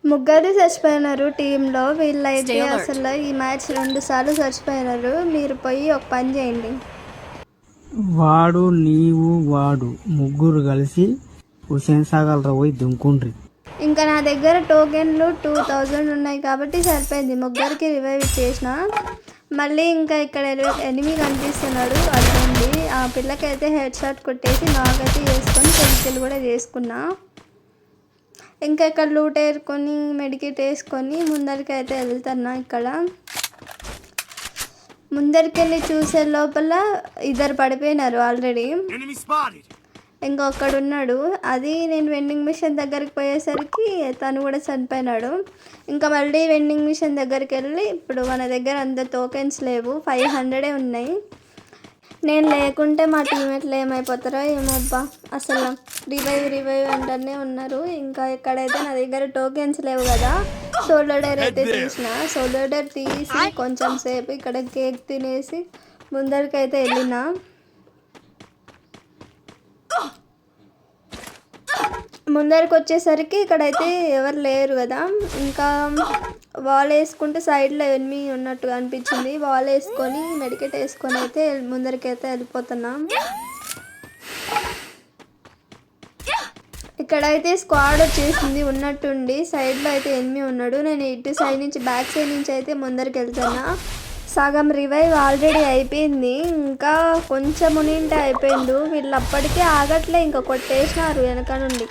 ముగ్గురు చచ్చిపోయినారు టీంలో. వీళ్ళైతే అసలు ఈ మ్యాచ్ 2 సార్లు చచ్చిపోయినారు. మీరు పోయి ఒక పని చేయండి. వాడు నీవు వాడు ముగ్గురు కలిసి హుసేన్ సాగర్లో పోయి దుంకుండ్రి. ఇంకా నా దగ్గర టోకెన్లు 2000 ఉన్నాయి కాబట్టి సరిపోయింది. ముగ్గురికి రివైవ్ ఇచ్చేసిన. మళ్ళీ ఇంకా ఇక్కడ ఎనిమి కనిపిస్తున్నాడు, అదండి. ఆ పిల్లకైతే హెడ్ షాట్ కొట్టేసి నాకైతే వేసుకొని పెన్సిల్ కూడా చేసుకున్నా. ఇంకా ఇక్కడ లూట్ ఏరుకొని మెడికిట్ వేసుకొని ముందరికి వెళ్తున్నా. ఇక్కడ ముందరికి వెళ్ళి చూసే లోపల ఇద్దరు పడిపోయినారు ఆల్రెడీ. ఇంకొకడు ఉన్నాడు. అది నేను వెండింగ్ మిషన్ దగ్గరికి పోయేసరికి తను కూడా చనిపోయినాడు. ఇంకా మళ్ళీ వెండింగ్ మిషన్ దగ్గరికి వెళ్ళి ఇప్పుడు మన దగ్గర అంత టోకెన్స్ లేవు, 500 ఉన్నాయి. నేను లేకుంటే మా టీమేట్లు ఏమైపోతారో ఏమోబ్బా. అసలు రివైవ్ అంటూనే ఉన్నారు. ఇంకా ఎక్కడైతే నా దగ్గర టోకెన్స్ లేవు కదా, సోలోడర్ అయితే తీసిన. సోలోడర్ తీసి కొంచెం సేపు ఇక్కడ కేక్ తినేసి ముందరికైతే వెళ్ళిన. ముందరికి వచ్చేసరికి ఇక్కడైతే ఎవరు లేరు కదా. ఇంకా వాల్ వేసుకుంటే సైడ్లో ఎనిమి ఉన్నట్టుగా అనిపించింది. వాల్ వేసుకొని మెడికెట్ వేసుకొని అయితే ముందరికైతే వెళ్ళిపోతున్నాం. ఇక్కడైతే స్క్వాడ్ వచ్చేసింది ఉన్నట్టుండి. సైడ్లో అయితే ఎనిమి ఉన్నాడు. నేను ఇటు సైడ్ నుంచి బ్యాక్ సైడ్ నుంచి అయితే ముందరికి వెళ్తున్నా. సగం రివైవ్ ఆల్రెడీ అయిపోయింది. ఇంకా కొంచెం ఉనింటే అయిపోయిండు. వీళ్ళు అప్పటికే ఆగట్లే, ఇంకా కొట్టేసినారు వెనక నుండి.